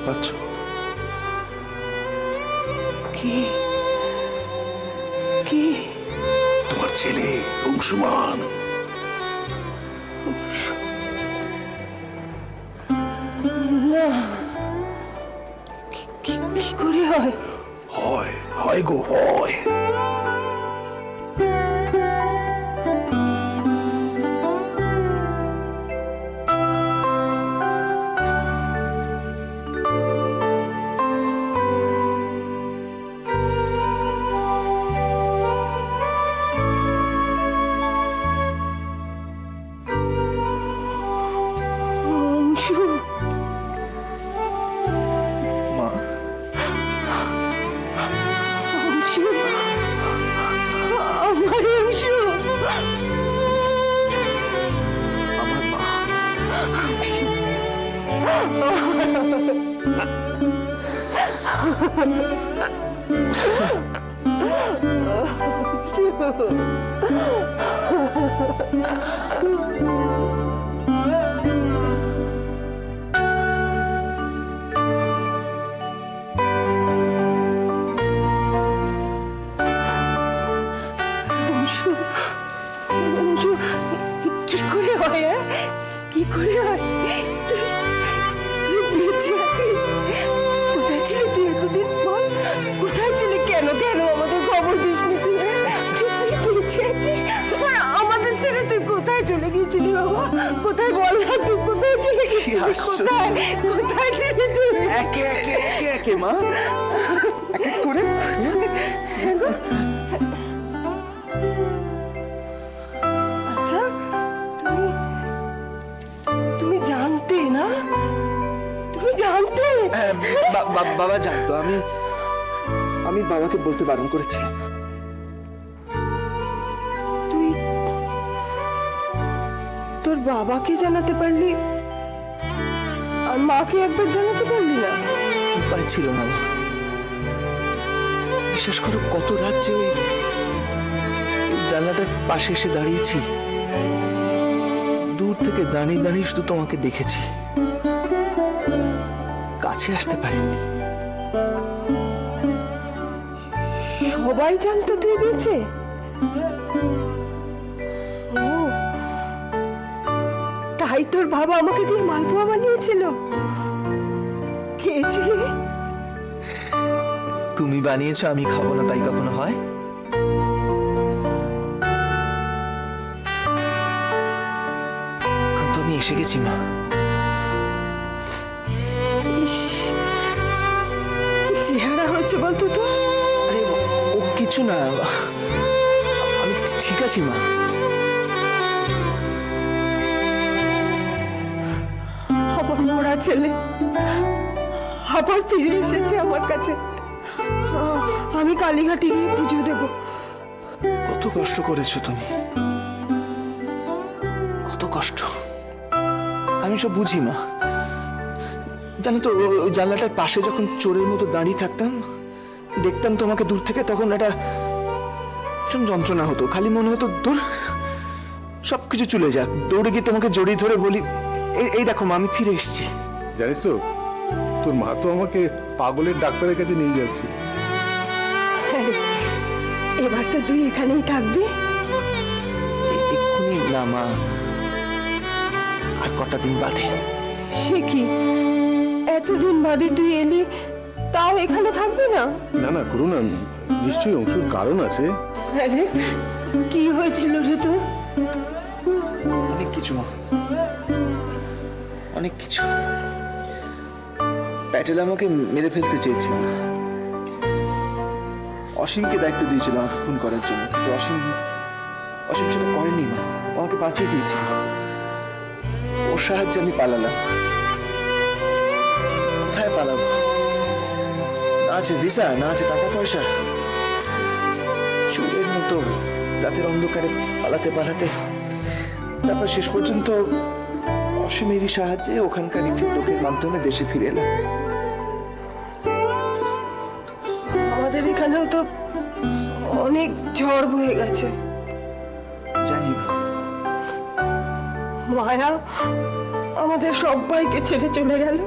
পাচ্ছ? কি কি? তোমার ছেলে অংশুমান। না, কি করে হয়? হয় হয় গো, হয়। অংশু, মা, অংশু, আমার অংশু, আমার মা। অংশু, অংশু, কি করে হয়? কি করে হয়? তুই তুই বেঁচে আছিস? কোথায় ছিলি তুই এতদিন? বল, কোথায় ছিলি? কেন কেন আমাদের খবর দিসনি তুই? তুই বেঁচে আছিস? আর আমাদের ছেড়ে তুই কোথায় চলে গিয়েছিলি বাবা? কোথায় বল না, তুই কোথায় চলে গিয়েছিলি? কোথায় কোথায় ছিলি তুই? একে একে একে একে মা, এক এক করে। আচ্ছা, তুমি তুমি জানতে না? তুমি জানতে? হ্যাঁ, বাবা জানতো। আমি বাবাকে বলতে বারণ করেছিলাম। তুই তোর বাবাকে জানাতে পারলি, আর মাকে একবার জানাতে পারলি না? উপায় ছিল না মা। বিশ্বাস করো, কত রাত যে ওই জানলাটার পাশে এসে দাঁড়িয়েছি, দূর থেকে দাঁড়িয়ে দাঁড়িয়ে শুধু তোমাকে দেখেছি, কাছে আসতে পারিনি। সবাই জানতো তুই বেঁচে? ও, তাই তোর বাবা আমাকে দিয়ে মালপোয়া বানিয়েছিল? খেয়েছিলি? তুমি বানিয়েছো, আমি খাবো না তাই কখনো হয়? এখন তো আমি এসে গেছি মা। ইস, কি চেহারা হয়েছে বলতো তোর? আরে ও কিছু না, আমি ঠিক আছি মা। আমার মরা ছেলে আবার ফিরে এসেছে আমার কাছে। আমি কালীঘাটে গিয়ে পুজো দেব। কত কষ্ট করেছো তুমি, কত কষ্ট। আমি সব বুঝি মা। জানো তো, ওই জানলাটার পাশে যখন চোরের মতো দাঁড়িয়ে থাকতাম, দেখতাম তোমাকে দূর থেকে, তখন একটা ভীষণ যন্ত্রণা হতো। খালি মনে হতো দূর সবকিছু চলে যাক। দৌড়ে গিয়ে তোমাকে জড়িয়ে ধরে বলি, এই দেখো মা, আমি ফিরে এসেছি। জানিস তো, তোর মা তো আমাকে পাগলের ডাক্তারের কাছে নিয়ে যাচ্ছে। এবার তো তুই এখানেই থাকবি? এক্ষুনি না মা, আর কটা দিন বাদে। সে কি, এতদিন বাদে তুই এলি, তাও এখানে থাকবি না? না না, করো না, নিশ্চয়ই অংশুর কারণ আছে। আরে কি হয়েছিল রে তোর? অনেক কিছু মা, অনেক কিছু। প্যাটেল আমাকে মেরে ফেলতে চেয়েছিল। অসীমকে দায়িত্ব দিয়েছিল আমাকে খুন করার জন্য, কিন্তু অসীম সেটা করেনি মা, আমাকে বাঁচিয়ে দিয়েছিল। ওর সাহায্যে আমি পালালাম। কোথায় পালাবো? না আছে ভিসা, না আছে টাকা পয়সা। চোরের মতো রাতের অন্ধকারে পালাতে পালাতে তারপর শেষ পর্যন্ত অসীমেরই সাহায্যে ওখানকার একটি লোকের মাধ্যমে দেশে ফিরে এলাম। আমাদের এখানেও তো অনেক ঝড় বয়ে গেছে। জানি না, মায়া আমাদের সবাইকে ছেড়ে চলে গেল।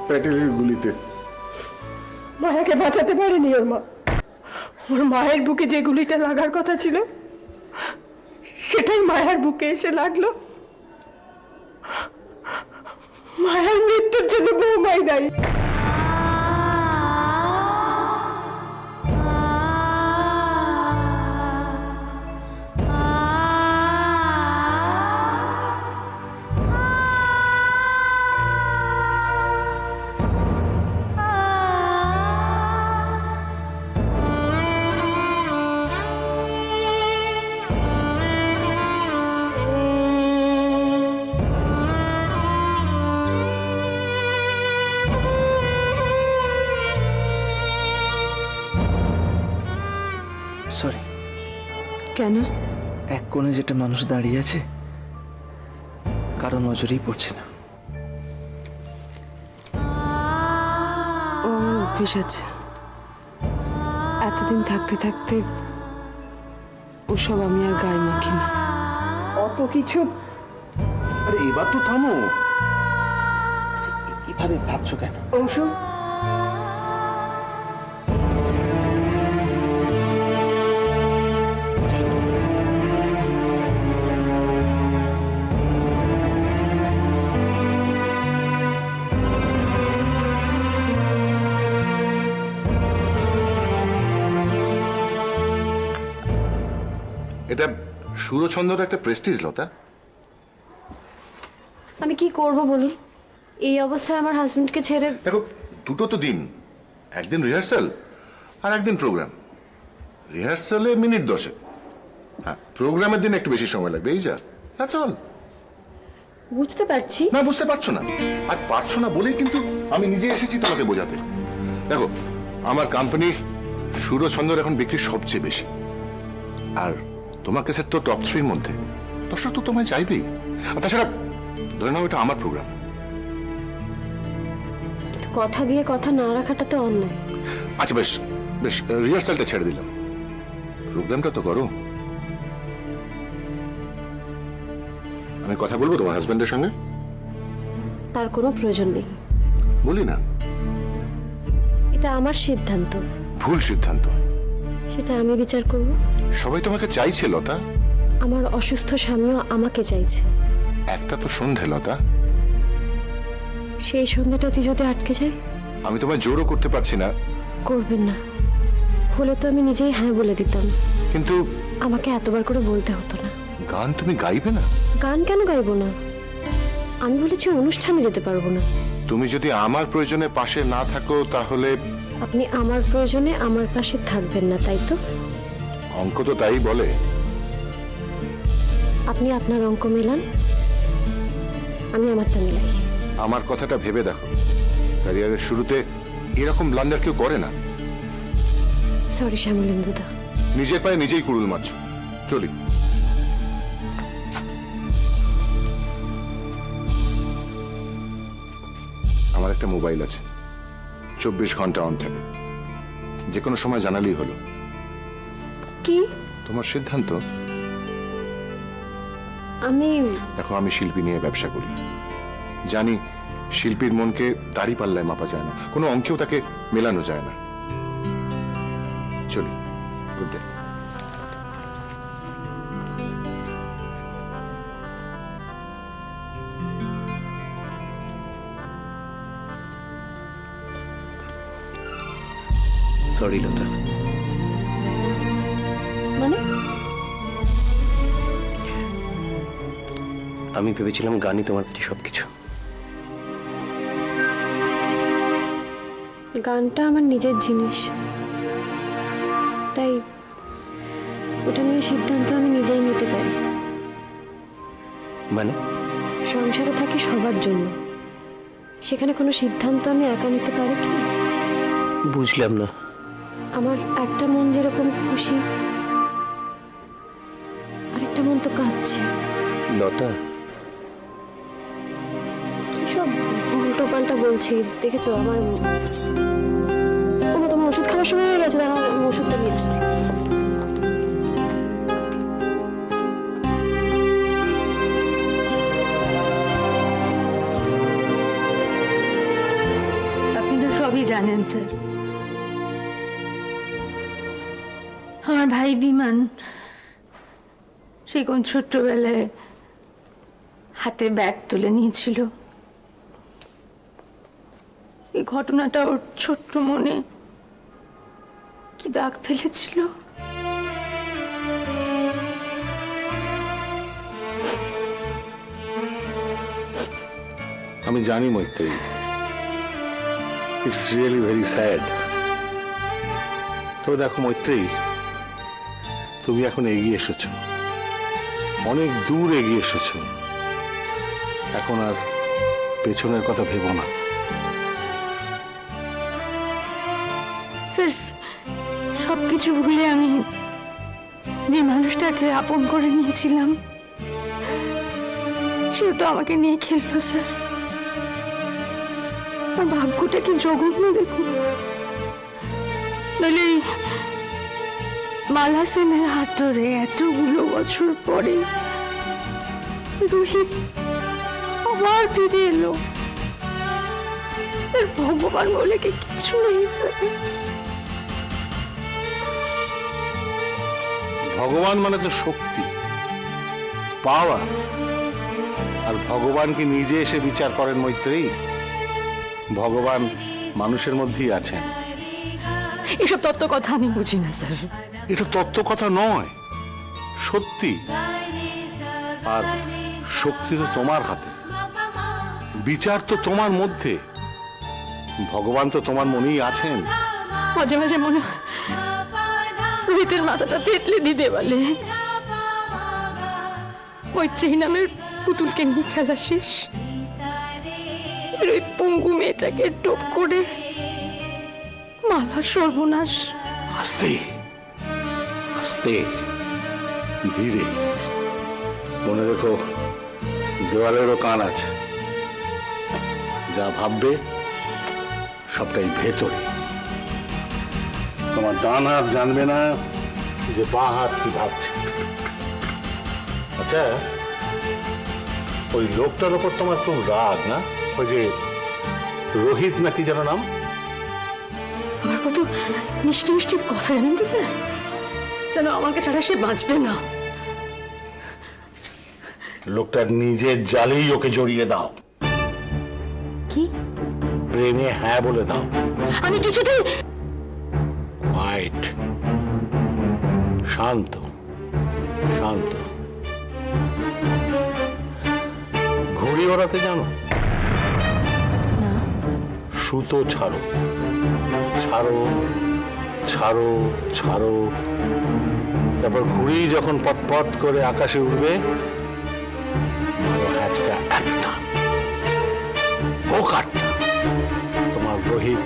প্যাটেলের গুলিতে। মায়াকে বাঁচাতে পারেনি ওর মা। ওর মায়ের বুকে যে গুলিটা লাগার কথা ছিল সেটাই মায়ার বুকে এসে লাগলো। মায়ার মৃত্যুর জন্য বৌমাই দায়ী। সরি। কেন? এক কোণে যেটা মানুষ দাঁড়িয়ে আছে কারো নজরেই পড়ছে না। ও আমার অভ্যেস আছে, এতদিন থাকতে থাকতে ওসব আমি আর গায়ে মাখি না। অত কিছু আরে এবার তো থামো। আচ্ছা, এভাবে ভাবছো কেন? অংশু, এটা সুরছন্দর একটা প্রেস্টিজ, লতা। আমি কি করব বলুন? এই অবস্থায় আমার হাজবেন্ডকে ছেড়ে। দেখো, দুটো তো দিন, একদিন রিহার্সাল আর একদিন প্রোগ্রাম। রিহার্সালে মিনিট 10, হ্যাঁ, প্রোগ্রামের দিন একটু বেশি সময় লাগবে, এই যা। That's all. বুঝতে পারছি। না, বুঝতে পারছো না, আর পারছো না বলেই কিন্তু আমি নিজে এসেছি তোমাকে বোঝাতে। দেখো, আমার কোম্পানি সুরছন্দর এখন বিক্রি সবচেয়ে বেশি, আর তোমার কাছে তো টপ 3-র মধ্যে। দর্শক তো তোমায় চাইবেই। আর তাছাড়া ধরে নাও এটা আমার প্রোগ্রাম। কথা দিয়ে কথা না রাখাটা তো অন্যায়। আচ্ছা, বেশ বেশ, রিহার্সালটা ছেড়ে দিলাম, প্রোগ্রামটা তো করো। আমি কথা বলবো তোমার হাজবেন্ডের সঙ্গে। তার কোনো প্রয়োজন নেই। বলি না, এটা আমার সিদ্ধান্ত, ভুল সিদ্ধান্ত। সেটা আমি বিচার করব। সবাই তোমাকে চাইছে, লতা। আমার অসুস্থ স্বামীও আমাকে চাইছে। একটা তো সন্ধে, লতা। সেই সন্ধ্যাটাতে যদি আটকে যায়? আমি তোমায় জোরও করতে পারছি না। করবেন না, হলে তো আমি নিজেই হ্যাঁ বলে দিতাম। কিন্তু আমাকে এতবার করে বলতে হতো না। গান তুমি গাইবে না? গান কেন গাইবো না? আমি বলেছি অনুষ্ঠানে যেতে পারবো না। তুমি যদি আমার প্রয়োজনে পাশে না থাকো তাহলে? আপনি আমার প্রয়োজনে আমার পাশে থাকবেন না, তাই তো? অঙ্ক তো তাই বলে। আপনি আপনার অঙ্ক মেলান, আমি আমারটা মেলাই। আমার কথাটা ভেবে দেখো, ক্যারিয়ারের শুরুতে এরকম ব্লান্ডার কেউ করে না। সরি শ্যামলেন্দুদা। নিজের পায়ে নিজেই কুড়ুল মারছ। চলি। আমার একটা মোবাইল আছে, 24 ঘন্টা অন থাকে, যে কোনো সময় জানালেই হলো। কি? তোমার সিদ্ধান্ত। আমি দেখো, আমি শিল্পী নিয়ে ব্যবসা করি, জানি শিল্পীর মনকে তারই পাল্লায় মাপা যায় না, কোনো অঙ্কেও তাকে মেলানো যায় না। চলি, গুড ডে। সরি লতা। মানে আমি ভেবেছিলাম গানই তোমার কাছে সবকিছু। গানটা আমার নিজের জিনিস, তাই ওটা নিয়ে সিদ্ধান্ত আমি নিজেই নিতে পারি। মানে? সংসারে থাকি সবার জন্য, সেখানে কোনো সিদ্ধান্ত আমি একা নিতে পারি কি? বুঝলাম না। আমার একটা মন যেরকম খুশি, আরেকটা মন তো কাঁদছে। লতা, কি সব উল্টো পাল্টা বলছি, দেখেছো? আমার তোমার ওষুধ খাওয়ার সময় হয়ে গেছে, দাঁড়াও আমি ওষুধটা নিয়ে আসছি। সবই জানেন স্যার। আমার ভাই বিমান সেই কোন ছোট্টবেলায় হাতে ব্যাগ তুলে নিয়েছিল। এই ঘটনাটা ওর ছোট্ট মনে কি দাগ ফেলেছিল। আমি জানি মৈত্রী, ইটস রিয়েলি ভেরি স্যাড। তবে দেখো মৈত্রী, তুমি এখন এগিয়ে এসেছো, অনেক দূর এগিয়ে এসেছো। এখন আর পেছনের কথা ভেবো না। স্যার, সবকিছু ভুলে আমি যে মানুষটাকে আপন করে নিয়েছিলাম সে তো আমাকে নিয়ে খেললো স্যার। আর ভাগ্যটা কি জঘন্য দেখুন। নইলে এই মালা সেনের হাত ধরে এতগুলো বছর পরে রোহিত আবার ফিরে এলো। আর ভগবান বলে কি কিছু নেই স্যার। ভগবান মানে তো শক্তি, পাওয়ার। আর ভগবান কি নিজে এসে বিচার করেন মৈত্রী? ভগবান মানুষের মধ্যেই আছেন। এসব তত্ত্ব কথা আমি বুঝি না স্যার। এটা তত্ত্ব কথা নয়, সত্যি। আর শক্তি তো তোমার হাতে, বিচার তো তোমার মধ্যে, ভগবান তো তোমার মনেই আছেন। মাঝে মাঝে মনে হয় রোহিতের মাথাটা তেতলে দিতে বলে মৈত্রী নামের পুতুলকে নিয়ে খেলা শেষ। ওই পঙ্গু মেয়েটাকে টোপ করে মালা সর্বনাশ। আস্তে আস্তে ধীরে, মনে রেখো দেওয়ালেরও কান আছে। যা ভাববে সবটাই ভেতরে। তোমার ডান হাত জানবে না যে বাঁ হাত কি ভাবছে। আচ্ছা, ওই লোকটার ওপর তোমার খুব রাগ না? ওই যে রোহিত নাকি যেন নাম? আমার কত মিষ্টি মিষ্টি কথা জানেন তো স্যার, যেন আমাকে ছাড়া সে বাঁচবে না। লোকটার নিজের জালেই ওকে জড়িয়ে দাও। কি? প্রেমে হ্যাঁ বলে দাও। আমি কিছুতেই। হোয়াইট, শান্ত শান্ত। ঘুড়ি ওড়াতে জানো? না। সুতো ছাড়ো, ছাড়ো ছাড়ো ছাড়ো। তারপর ঘুড়ি যখন পথ করে আকাশে উঠবে, হ্যাচকা একটা ও কাটটা, তোমার রোহিত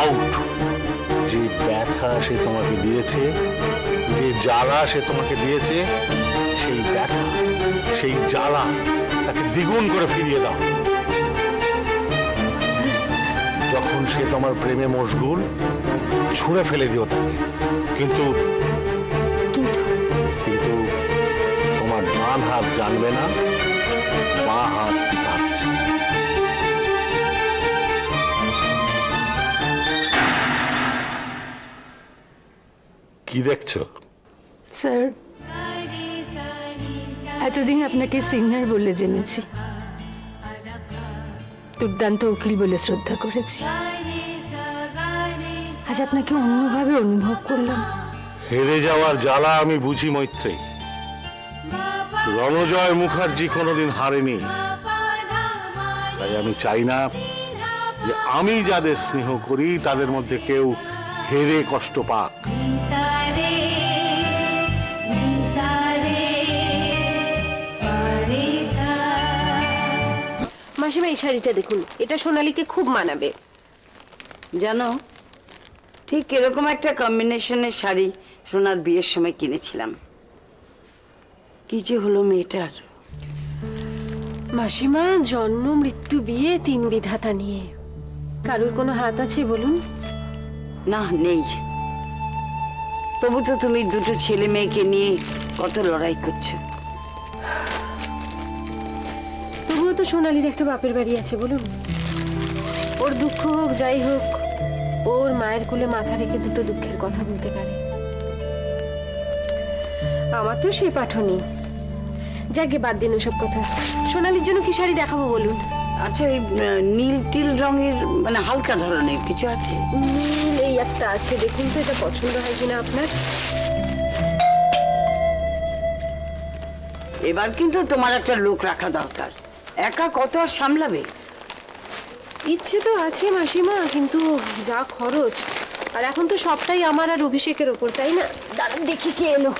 আউট। যে ব্যথা সে তোমাকে দিয়েছে, যে জ্বালা সে তোমাকে দিয়েছে, সেই ব্যথা সেই জ্বালা তাকে দ্বিগুণ করে ফিরিয়ে দাও। যখন সে তোমার প্রেমে মশগুল, ছুঁড়ে ফেলে দিও তাকে। কিন্তু কিন্তু কিন্তু তোমার ডান হাত জানবে না বাঁ হাত কি ভাবছে। কি দেখছো? স্যার, এতদিন আপনাকে সিনিয়র বলে জেনেছি, দুর্দান্ত উকিল বলে শ্রদ্ধা করেছি। আজ আপনাকে অন্যভাবে অনুভব করলাম। হেরে যাওয়ার জ্বালা আমি বুঝি মৈত্রী। রণজয় মুখার্জি কোনোদিন হারেনি। তাই আমি চাই না যে আমি যাদের স্নেহ করি তাদের মধ্যে কেউ হেরে কষ্ট পাক। মাসিমা, এই শাড়িটা দেখুন, এটা সোনালীকে খুব মানাবে। জানো, ঠিক এরকম একটা কম্বিনেশনের শাড়ি সোনার বিয়ের সময় কিনেছিলাম। কি যে হলো মেয়েটার। মাসিমা, জন্ম মৃত্যু বিয়ে তিন বিধাতা নিয়ে কারুর কোনো হাত আছে বলুন? না, নেই। তবু তো তুমি দুটো ছেলে মেয়েকে নিয়ে কত লড়াই করছো। তবুও তো সোনালীর একটা বাপের বাড়ি আছে বলুন। ওর দুঃখ হোক যাই হোক, ওর মায়ের কোলে মাথা রেখে দুটো দুঃখের কথা বলতে পারে। আমার তো সে পাঠনি। যাকে বাদ দিন ওসব কথা। সোনালির জন্য কি শাড়ি দেখাবো বলুন? আচ্ছা, এই নীল টিল রঙের মানে হালকা ধরনের কিছু আছে? নীল এই একটা আছে, দেখুন তো এটা পছন্দ হয় কিনা আপনার। এবার কিন্তু তোমার একটা লোক রাখা দরকার, একা কত আর সামলাবে? ইচ্ছে তো আছে মাসিমা, কিন্তু যা খরচ, আর এখন তো সবটাই আমার আর অভিষেকের ওপর, তাই না? দাঁড়ান দেখি কে এলো।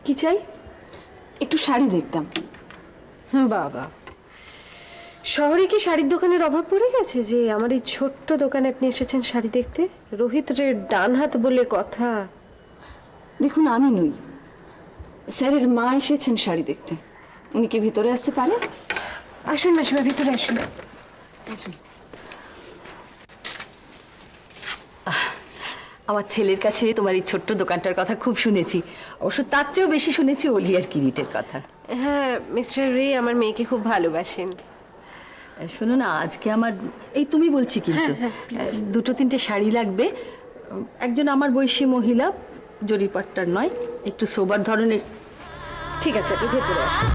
কি চাই? একটু শাড়ি দেখতাম। বাবা, শহরে কি শাড়ির দোকানের অভাব পড়ে গেছে যে আমার এই ছোট্ট দোকানে আপনি এসেছেন শাড়ি দেখতে? রোহিত রে ডান হাত বলে কথা। দেখুন, আমি নই, স্যারের মা এসেছেন শাড়ি দেখতে। উনি কি ভিতরে আসতে পারেন? আসুন মাসিমা, ভিতরে আসুন। আমার ছেলের কাছে তোমার এই ছোট্ট দোকানটার কথা খুব শুনেছি, অবশ্য তার চেয়েও বেশি শুনেছি অলিয়ার কিরিটের কথা। হ্যাঁ, মিস্টার রে আমার মেয়েকে খুব ভালোবাসেন। শোনো না, আজকে আমার এই তুমি বলছি কিন্তু দুটো তিনটে শাড়ি লাগবে। একজন আমার বয়সী মহিলা, জরিপাট্টার নয়, একটু সোবার ধরনের। ঠিক আছে, আপনি ভেতরে আসুন।